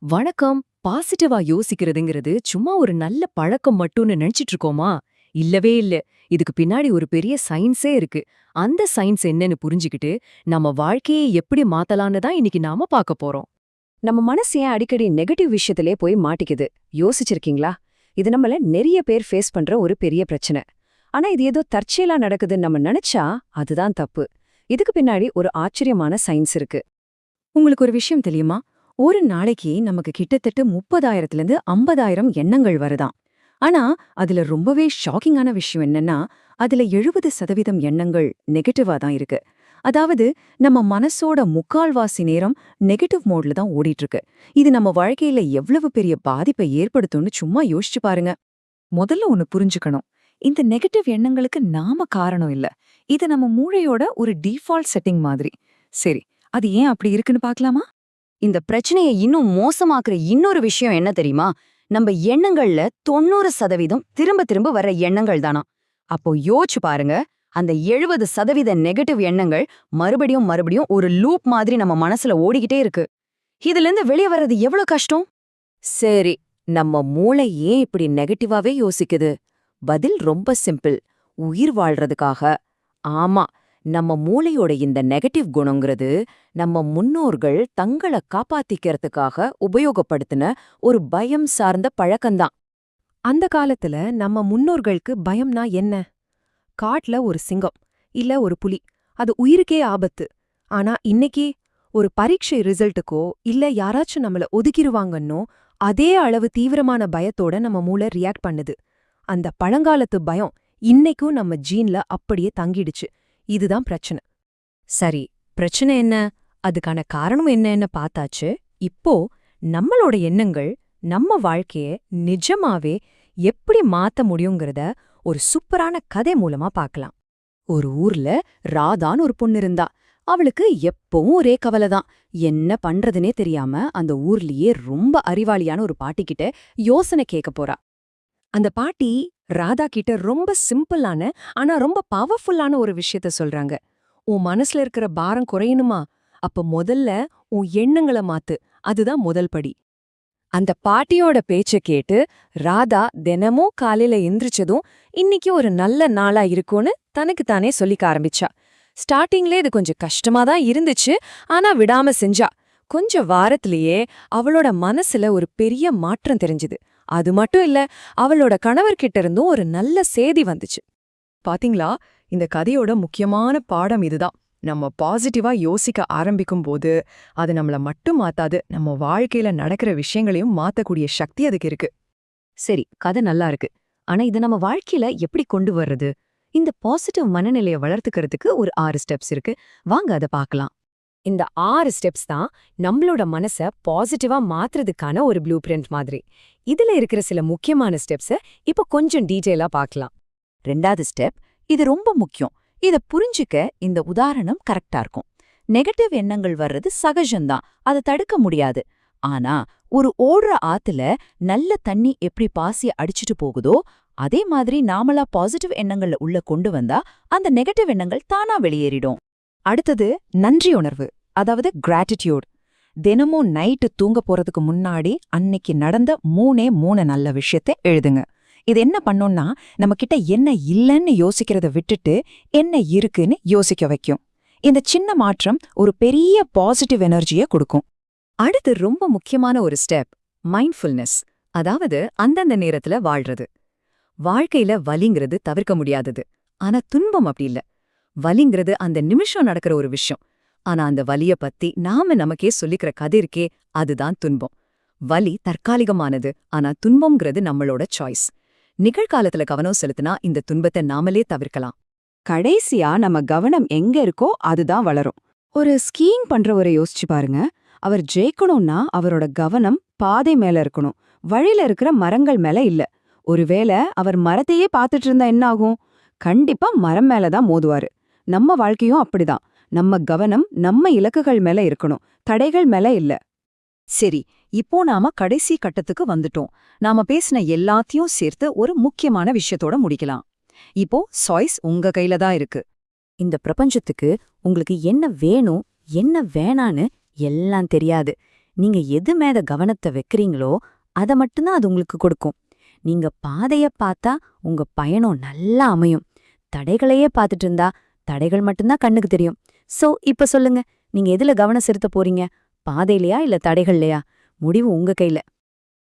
வணக்கம். பாசிட்டிவா யோசிக்கிறதுங்கிறது சும்மா ஒரு நல்ல பழக்கம் மட்டும்னு நினைச்சிட்டு இருக்கோமா? இல்லவே இல்ல. இதுக்கு பின்னாடி ஒரு பெரிய சயின்ஸே இருக்கு. அந்த சயின்ஸ் என்னன்னு புரிஞ்சுக்கிட்டு, நம்ம வாழ்க்கையை எப்படி மாத்தலான்னு தான் இன்னைக்கு நாம பார்க்க போறோம். நம்ம மனசு ஏன் அடிக்கடி நெகட்டிவ் விஷயத்திலே போய் மாட்டிக்குது யோசிச்சிருக்கீங்களா? இது நம்மள நிறைய பேர் ஃபேஸ் பண்ற ஒரு பெரிய பிரச்சனை. ஆனா இது ஏதோ தற்செயலா நடக்குதுன்னு நம்ம நினைச்சா அதுதான் தப்பு. இதுக்கு பின்னாடி ஒரு ஆச்சரியமான சயின்ஸ் இருக்கு. உங்களுக்கு ஒரு விஷயம் தெரியுமா? ஒரு நாளைக்கு நமக்கு கிட்டத்தட்ட 30,000லேருந்து 50,000 எண்ணங்கள் வருதாம். ஆனா அதுல ரொம்பவே ஷாக்கிங்கான விஷயம் என்னன்னா, அதுல 70% எண்ணங்கள் நெகட்டிவா தான் இருக்கு. அதாவது நம்ம மனசோட முக்கால்வாசி நேரம் நெகட்டிவ் மோட்ல தான் ஓடிட்டு இருக்கு. இது நம்ம வாழ்க்கையில எவ்வளவு பெரிய பாதிப்பை ஏற்படுத்தும்னு சும்மா யோசிச்சு பாருங்க. முதல்ல ஒன்னு புரிஞ்சுக்கணும். இந்த நெகட்டிவ் எண்ணங்களுக்கு நாம காரணம் இல்ல. இது நம்ம மூளையோட ஒரு டிஃபால்ட் செட்டிங் மாதிரி. சரி, அது ஏன் அப்படி இருக்குன்னு பார்க்கலாமா? இந்த பிரச்சனையை இன்னும் மோசமாக்குற இன்னொரு விஷயம் என்ன தெரியுமா? நம்ம எண்ணங்கள்ல 90% திரும்ப திரும்ப வர்ற எண்ணங்கள் தானா. அப்போ யோசிச்சு பாருங்க, அந்த 70% நெகட்டிவ் எண்ணங்கள் மறுபடியும் மறுபடியும் ஒரு லூப் மாதிரி நம்ம மனசுல ஓடிக்கிட்டே இருக்கு. இதுல இருந்து வெளியே வர்றது எவ்வளவு கஷ்டம்? சரி, நம்ம மூளை ஏன் இப்படி நெகட்டிவாவே யோசிக்குது? பதில் ரொம்ப சிம்பிள். உயிர் வாழ்றதுக்காக. ஆமா, நம்ம மூளையோட இந்த நெகட்டிவ் குணங்கிறது நம்ம முன்னோர்கள் தங்களை காப்பாத்திக்கிறதுக்காக உபயோகப்படுத்தின ஒரு பயம் சார்ந்த பழக்கம்தான். அந்த காலத்துல நம்ம முன்னோர்களுக்கு பயம்னா என்ன? காட்டுல ஒரு சிங்கம், இல்ல ஒரு புலி, அது உயிருக்கே ஆபத்து. ஆனா இன்னைக்கு ஒரு பரீட்சை ரிசல்ட்டுக்கோ இல்ல யாராச்சும் நம்மள ஒதுக்கிருவாங்கன்னோ அதே அளவு தீவிரமான பயத்தோட நம்ம மூளை ரியாக்ட் பண்ணுது. அந்த பழங்காலத்து பயம் இன்னைக்கும் நம்ம ஜீன்ல அப்படியே தங்கிடுச்சு. இதுதான் பிரச்சனை. சரி, பிரச்சனை என்ன? அதுக்கான காரணம் என்னன்னு பார்த்தாச்சு. இப்போ நம்மளோட எண்ணங்கள் நம்ம வாழ்க்கைய நிஜமாவே எப்படி மாத்த முடியுங்கிறத ஒரு சூப்பரான கதை மூலமா பார்க்கலாம். ஒரு ஊர்ல ராதான்னு ஒரு பொண்ணு இருந்தா. அவளுக்கு எப்பவும் ஒரே கவலைதான். என்ன பண்றதுனே தெரியாம அந்த ஊர்லயே ரொம்ப அறிவாளியான ஒரு பாட்டிக்கிட்ட யோசனை கேட்க போறா. அந்த பாட்டி ராதா கிட்ட ரொம்ப சிம்பிளான ஆனா ரொம்ப பவர்ஃபுல்லான ஒரு விஷயத்த சொல்றாங்க. உன் மனசுல இருக்கிற பாரம் குறையணுமா? அப்ப முதல்ல உன் எண்ணங்கள மாத்து. அதுதான் முதல் படி. அந்த பாட்டியோட பேச்ச கேட்டு ராதா தினமும் காலையில எந்திரிச்சதும் இன்னைக்கு ஒரு நல்ல நாளா இருக்கும்னு தனக்கு தானே சொல்லிக்க ஆரம்பிச்சா. ஸ்டார்டிங்ல இது கொஞ்சம் கஷ்டமா தான் இருந்துச்சு, ஆனா விடாம செஞ்சா. கொஞ்ச வாரத்திலேயே அவளோட மனசுல ஒரு பெரிய மாற்றம் தெரிஞ்சுது. அது மட்டும் இல்ல, அவளோட கணவர்கிட்ட இருந்தும் ஒரு நல்ல சேதி வந்துச்சு. பாத்தீங்களா, இந்த கதையோட முக்கியமான பாடம் இதுதான். நம்ம பாசிட்டிவா யோசிக்க ஆரம்பிக்கும் போது அது நம்மள மட்டும் மாத்தாது, நம்ம வாழ்க்கையில நடக்கிற விஷயங்களையும் மாத்தக்கூடிய சக்தி அதுக்கு இருக்கு. சரி, கதை நல்லா இருக்கு. ஆனா இத நம்ம வாழ்க்கையில எப்படி கொண்டு வர்றது? இந்த பாசிட்டிவ் மனநிலைய வளர்த்துக்கிறதுக்கு ஒரு 6 ஸ்டெப்ஸ் இருக்கு. வாங்க அத பார்க்கலாம். இந்த 6 ஸ்டெப்ஸ் தான் நம்மளோட மனச பாசிட்டிவா மாத்துறதுக்கான ஒரு ப்ளூ பிரிண்ட் மாதிரி. இதுல இருக்கிற சில முக்கியமான ஸ்டெப்ஸ இப்போ கொஞ்சம் டீடைலா பார்க்கலாம். 2வது ஸ்டெப், இது ரொம்ப முக்கியம். இத புரிஞ்சுக்க இந்த உதாரணம் கரெக்டா இருக்கும். நெகட்டிவ் எண்ணங்கள் வர்றது சகஜம்தான், அதை தடுக்க முடியாது. ஆனா ஒரு ஓடுற ஆத்துல நல்ல தண்ணி எப்படி பாசிய அடிச்சிட்டு போகுதோ அதே மாதிரி நாமளா பாசிட்டிவ் எண்ணங்கள்ல உள்ள கொண்டு வந்தா அந்த நெகட்டிவ் எண்ணங்கள் தானா வெளியேறிடும். அடுத்தது நன்றி உணர்வு, அதாவது கிராட்டிடியூட். தினமும் நைட்டு தூங்க போறதுக்கு முன்னாடி அன்னைக்கு நடந்த 3 நல்ல விஷயத்தை எழுதுங்க. இது என்ன பண்ணும்னா, நம்ம கிட்ட என்ன இல்லைன்னு யோசிக்கிறத விட்டுட்டு என்ன இருக்குன்னு யோசிக்க வைக்கும். இந்த சின்ன மாற்றம் ஒரு பெரிய பாசிட்டிவ் எனர்ஜியை கொடுக்கும். அடுத்து ரொம்ப முக்கியமான ஒரு ஸ்டெப், மைண்ட்ஃபுல்னஸ், அதாவது அந்தந்த நேரத்துல வாழ்றது. வாழ்க்கையில வலிங்கிறது தவிர்க்க முடியாதது, ஆனா துன்பம் அப்படி இல்ல. வலிங்கிறது அந்த நிமிஷம் நடக்கிற ஒரு விஷயம். ஆனா அந்த வலிய பத்தி நாம நமக்கே சொல்லிக்கிற கதை இருக்கே, அதுதான் துன்பம். வலி தற்காலிகமானது, ஆனா துன்பம்ங்கிறது நம்மளோட சாய்ஸ். நிகழ்காலத்துல கவனம் செலுத்தினா இந்த துன்பத்தை நாமளே தவிர்க்கலாம். கடைசியா நம்ம கவனம் எங்க இருக்கோ அதுதான் வளரும். ஒரு ஸ்கீயிங் பண்றவரை யோசிச்சு பாருங்க. அவர் ஜெயிக்கணும்னா அவரோட கவனம் பாதை மேல இருக்கணும், வழியில இருக்கிற மரங்கள் மேல இல்ல. ஒருவேளை அவர் மரத்தையே பார்த்துட்டு இருந்தா என்ன ஆகும்? கண்டிப்பா மரம் மேலதான் மோதுவாரு. நம்ம வாழ்க்கையும் அப்படிதான். நம்ம கவனம் நம்ம இலக்குகள் மேல இருக்கணும், தடைகள் மேல இல்ல. சரி, இப்போ நாம கடைசி கட்டத்துக்கு வந்துட்டோம். நாம பேசின எல்லாத்தையும் சேர்த்து ஒரு முக்கியமான விஷயத்தோட முடிக்கலாம். இப்போ சாய்ஸ் உங்க கையில தான் இருக்கு. இந்த பிரபஞ்சத்துக்கு உங்களுக்கு என்ன வேணும் என்ன வேணான்னு எல்லாம் தெரியாது. நீங்க எது மேல கவனத்தை வைக்கிறீங்களோ அதை மட்டும்தான் அது உங்களுக்கு கொடுக்கும். நீங்க பாதைய பார்த்தா உங்க பயணம் நல்லா அமையும். தடைகளையே பார்த்துட்டு இருந்தா தடைகள் மட்டும்தான் கண்ணுக்கு தெரியும். சோ இப்ப சொல்லுங்க, நீங்க எதுல கவனம் செலுத்த போறீங்க? பாதையிலயா இல்ல தடைகள்லையா? முடிவு உங்க கையில.